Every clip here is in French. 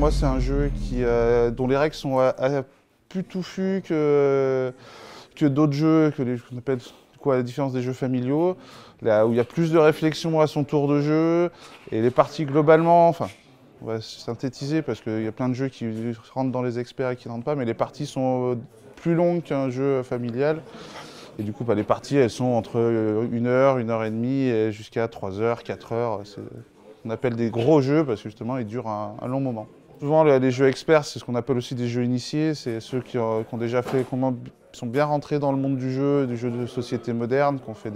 moi, c'est un jeu dont les règles sont plus touffues que d'autres jeux, qu'on appelle quoi, la différence des jeux familiaux, là où il y a plus de réflexion à son tour de jeu, et les parties globalement, enfin, on va synthétiser parce qu'il y a plein de jeux qui rentrent dans les experts et qui ne rentrent pas, mais les parties sont plus longues qu'un jeu familial. Et du coup, les parties, elles sont entre 1 heure, 1 heure et demie, et jusqu'à 3 heures, 4 heures. On appelle des gros jeux parce que justement, ils durent un long moment. Souvent, les jeux experts, c'est ce qu'on appelle aussi des jeux initiés. C'est ceux qui ont déjà fait, sont bien rentrés dans le monde du jeu de société moderne, qui ont fait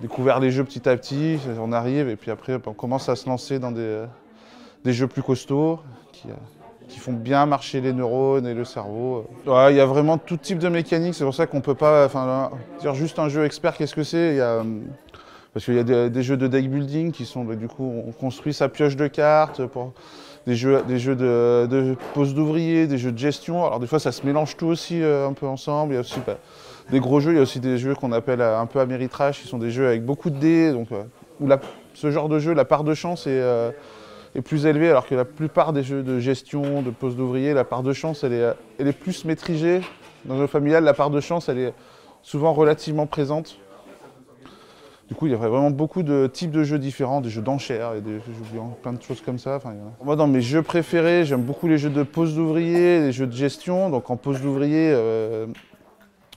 découvert les jeux petit à petit. On arrive et puis après, on commence à se lancer dans des jeux plus costauds qui font bien marcher les neurones et le cerveau. Ouais, il y a vraiment tout type de mécanique, c'est pour ça qu'on peut pas dire juste un jeu expert, qu'est-ce que c'est? Parce qu'il y a des jeux de deck building qui sont, du coup, on construit sa pioche de cartes, pour des jeux de pose d'ouvriers, des jeux de gestion. Alors des fois ça se mélange tout aussi un peu ensemble. Il y a aussi des gros jeux, il y a aussi des jeux qu'on appelle un peu Ameritrash, qui sont des jeux avec beaucoup de dés, donc, où ce genre de jeu, la part de chance est plus élevée, alors que la plupart des jeux de gestion, de pose d'ouvriers, la part de chance, elle est plus maîtrisée. Dans un jeu familial, la part de chance, elle est souvent relativement présente. Du coup, il y a vraiment beaucoup de types de jeux différents, des jeux d'enchères, et plein de choses comme ça. Moi, dans mes jeux préférés, j'aime beaucoup les jeux de pose d'ouvriers, les jeux de gestion. Donc en pose d'ouvrier,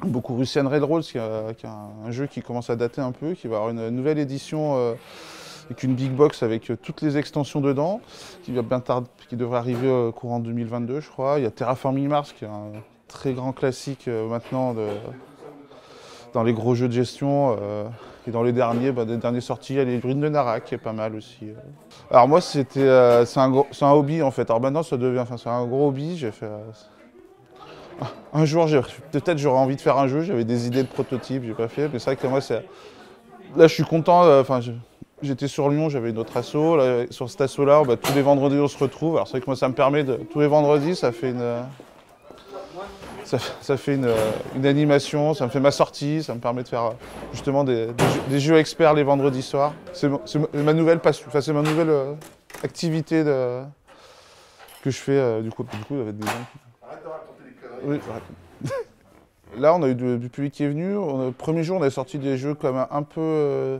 beaucoup Russian Railroads, qui est un jeu qui commence à dater un peu, qui va avoir une nouvelle édition avec une big box avec toutes les extensions dedans, qui devrait arriver au courant 2022, je crois. Il y a Terraforming Mars, qui est un très grand classique maintenant dans les gros jeux de gestion. Et dans les derniers sorties, il y a les Ruines de Narak, qui est pas mal aussi. Alors moi, c'est un hobby en fait. Alors maintenant, c'est un gros hobby. J'ai fait un jour, peut-être j'aurais envie de faire un jeu. J'avais des idées de prototypes, j'ai pas fait. Mais c'est vrai que moi, là, je suis content. J'étais sur Lyon, j'avais une autre asso. Là, sur cet asso-là, tous les vendredis, on se retrouve. Alors c'est vrai que moi, ça me permet tous les vendredis, ça fait une animation, ça me fait ma sortie, ça me permet de faire justement des jeux experts les vendredis soirs. C'est ma nouvelle passion, c'est ma nouvelle activité que je fais du coup avec des gens. Arrête de raconter des conneries. Oui, j'arrête. Là, on a eu du public qui est venu. Le premier jour, on a sorti des jeux quand même un peu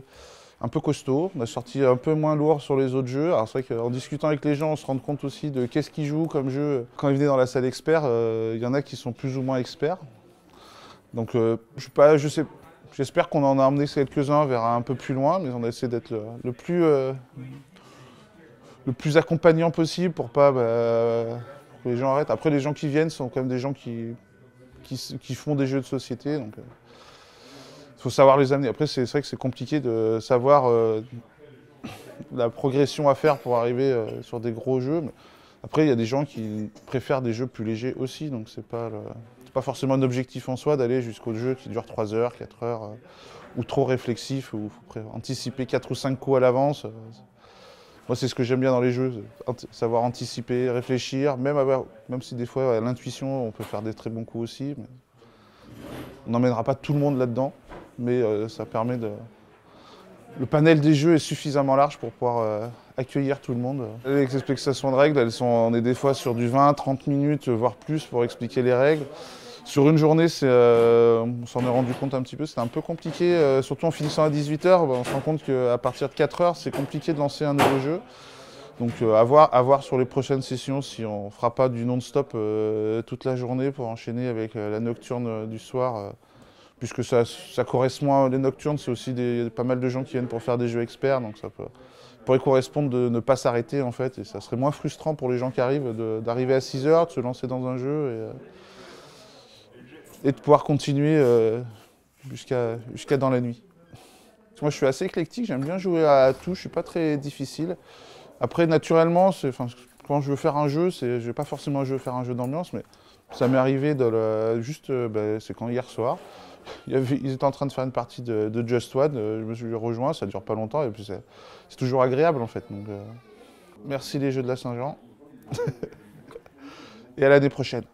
costauds. On a sorti un peu moins lourd sur les autres jeux. Alors c'est vrai qu'en discutant avec les gens, on se rend compte aussi de qu'est-ce qu'ils jouent comme jeu. Quand ils venaient dans la salle expert, il y en a qui sont plus ou moins experts. Donc j'espère qu'on en a emmené quelques-uns vers un peu plus loin, mais on a essayé d'être le plus accompagnant possible pour pas que les gens arrêtent. Après, les gens qui viennent sont quand même des gens qui font des jeux de société. Donc, il faut savoir les amener. Après, c'est vrai que c'est compliqué de savoir la progression à faire pour arriver sur des gros jeux. Mais après, il y a des gens qui préfèrent des jeux plus légers aussi. Donc, c'est pas forcément un objectif en soi d'aller jusqu'au jeu qui dure 3 heures, 4 heures, ou trop réflexif, où il faut anticiper 4 ou 5 coups à l'avance. Moi, c'est ce que j'aime bien dans les jeux, savoir anticiper, réfléchir, même si des fois, à l'intuition, on peut faire des très bons coups aussi. Mais on n'emmènera pas tout le monde là-dedans, mais ça permet de... Le panel des jeux est suffisamment large pour pouvoir accueillir tout le monde. Les explications de règles, on est des fois sur du 20-30 minutes, voire plus, pour expliquer les règles. Sur une journée, on s'en est rendu compte un petit peu, c'était un peu compliqué, surtout en finissant à 18 h, on se rend compte qu'à partir de 4 heures, c'est compliqué de lancer un nouveau jeu. Donc à voir sur les prochaines sessions si on ne fera pas du non-stop toute la journée pour enchaîner avec la nocturne du soir. Puisque ça correspond, les nocturnes, c'est aussi pas mal de gens qui viennent pour faire des jeux experts, donc ça pourrait correspondre de ne pas s'arrêter en fait, et ça serait moins frustrant pour les gens qui arrivent d'arriver à 6 h, de se lancer dans un jeu et de pouvoir continuer jusqu'à dans la nuit. Moi je suis assez éclectique, j'aime bien jouer à tout, je suis pas très difficile. Après naturellement, quand je veux faire un jeu, je vais pas forcément faire un jeu d'ambiance, mais ça m'est arrivé c'est quand hier soir. Ils étaient en train de faire une partie de Just One, je me suis rejoint, ça dure pas longtemps et puis c'est toujours agréable en fait. Donc, merci les Jeux de la Saint-Jean et à l'année prochaine.